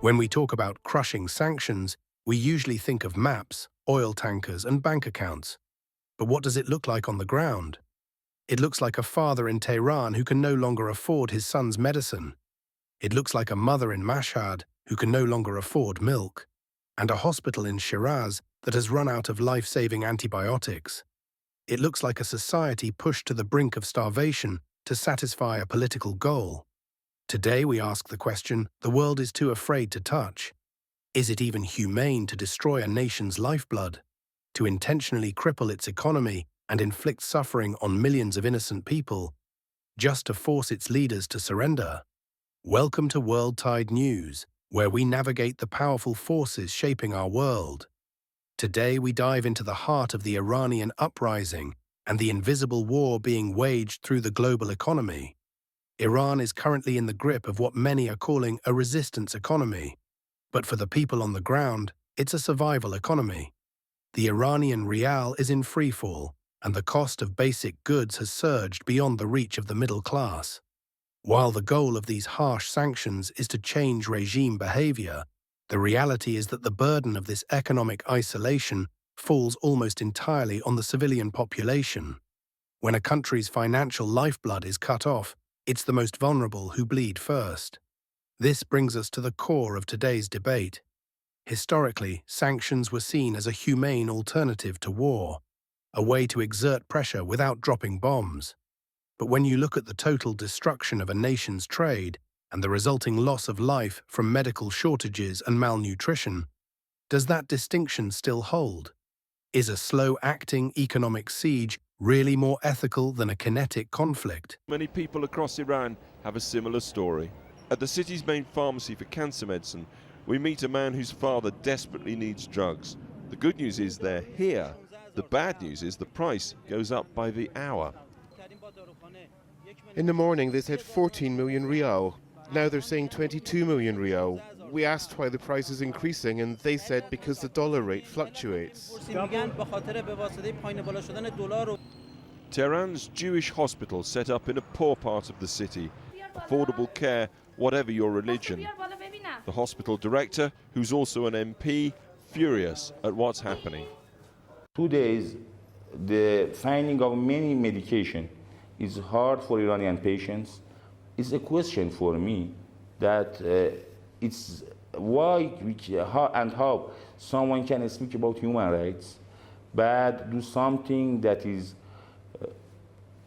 When we talk about crushing sanctions, we usually think of maps, oil tankers, and bank accounts. But what does it look like on the ground? It looks like a father in Tehran who can no longer afford his son's medicine. It looks like a mother in Mashhad who can no longer afford milk, and a hospital in Shiraz that has run out of life-saving antibiotics. It looks like a society pushed to the brink of starvation to satisfy a political goal. Today we ask the question the world is too afraid to touch. Is it even humane to destroy a nation's lifeblood, to intentionally cripple its economy and inflict suffering on millions of innocent people, just to force its leaders to surrender? Welcome to World Tide News, where we navigate the powerful forces shaping our world. Today we dive into the heart of the Iranian uprising and the invisible war being waged through the global economy. Iran is currently in the grip of what many are calling a resistance economy. But for the people on the ground, it's a survival economy. The Iranian Rial is in freefall, and the cost of basic goods has surged beyond the reach of the middle class. While the goal of these harsh sanctions is to change regime behavior, the reality is that the burden of this economic isolation falls almost entirely on the civilian population. When a country's financial lifeblood is cut off, it's the most vulnerable who bleed first. This brings us to the core of today's debate. Historically, sanctions were seen as a humane alternative to war, a way to exert pressure without dropping bombs. But when you look at the total destruction of a nation's trade and the resulting loss of life from medical shortages and malnutrition, does that distinction still hold? Is a slow-acting economic siege really more ethical than a kinetic conflict? Many people across Iran have a similar story. At the city's main pharmacy for cancer medicine, we meet a man whose father desperately needs drugs. The good news is they're here. The bad news is the price goes up by the hour. In the morning they said 14 million rial. Now they're saying 22 million rial. We asked why the price is increasing and they said because the dollar rate fluctuates. Tehran's Jewish hospital set up in a poor part of the city. Affordable care, whatever your religion. The hospital director, who's also an MP, furious at what's happening. 2 days, the finding of many medication is hard for Iranian patients. It's a question for me that it's why and how someone can speak about human rights but do something that is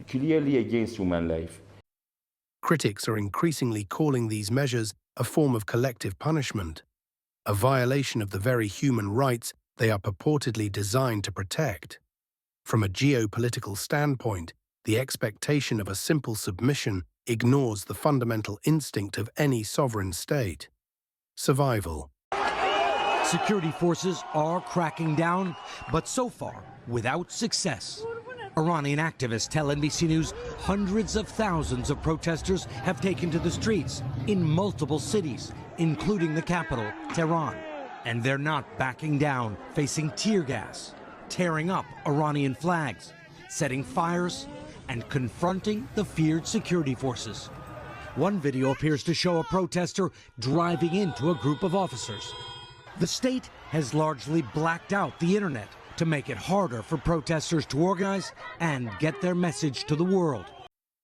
clearly against human life. Critics are increasingly calling these measures a form of collective punishment, a violation of the very human rights they are purportedly designed to protect. From a geopolitical standpoint, the expectation of a simple submission ignores the fundamental instinct of any sovereign state: survival. Security forces are cracking down, but so far without success. Iranian activists tell NBC News hundreds of thousands of protesters have taken to the streets in multiple cities, including the capital, Tehran. And they're not backing down, facing tear gas, tearing up Iranian flags, setting fires, and confronting the feared security forces. One video appears to show a protester driving into a group of officers. The state has largely blacked out the internet to make it harder for protesters to organize and get their message to the world.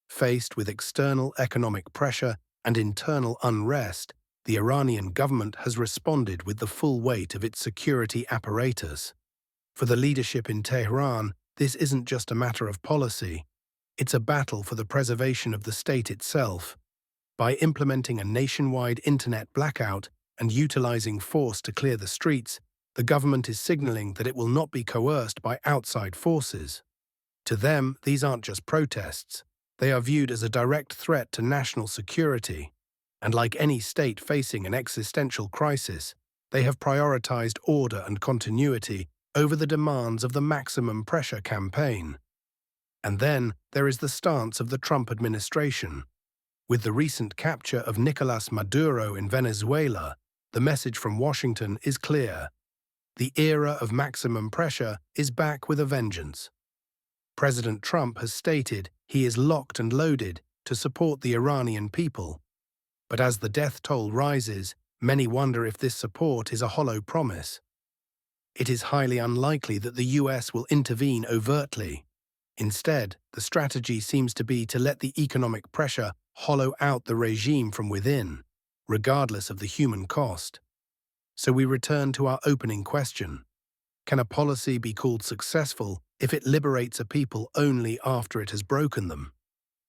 Faced with external economic pressure and internal unrest, the Iranian government has responded with the full weight of its security apparatus. For the leadership in Tehran, this isn't just a matter of policy. It's a battle for the preservation of the state itself. By implementing a nationwide internet blackout and utilizing force to clear the streets, the government is signaling that it will not be coerced by outside forces. To them, these aren't just protests. They are viewed as a direct threat to national security. And like any state facing an existential crisis, they have prioritized order and continuity over the demands of the maximum pressure campaign. And then there is the stance of the Trump administration. With the recent capture of Nicolas Maduro in Venezuela, the message from Washington is clear. The era of maximum pressure is back with a vengeance. President Trump has stated he is locked and loaded to support the Iranian people. But as the death toll rises, Many wonder if this support is a hollow promise. It is highly unlikely that the US will intervene overtly. Instead, the strategy seems to be to let the economic pressure hollow out the regime from within, regardless of the human cost. So we return to our opening question. Can a policy be called successful if it liberates a people only after it has broken them?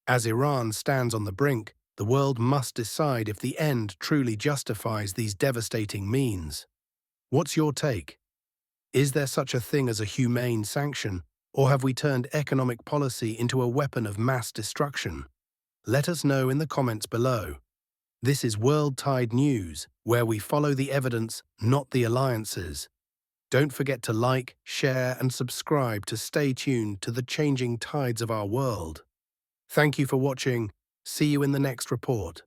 As Iran stands on the brink, the world must decide if the end truly justifies these devastating means. What's your take? Is there such a thing as a humane sanction, or have we turned economic policy into a weapon of mass destruction? Let us know in the comments below. This is World Tide News, where we follow the evidence, not the alliances. Don't forget to like, share, and subscribe to stay tuned to the changing tides of our world. Thank you for watching. See you in the next report.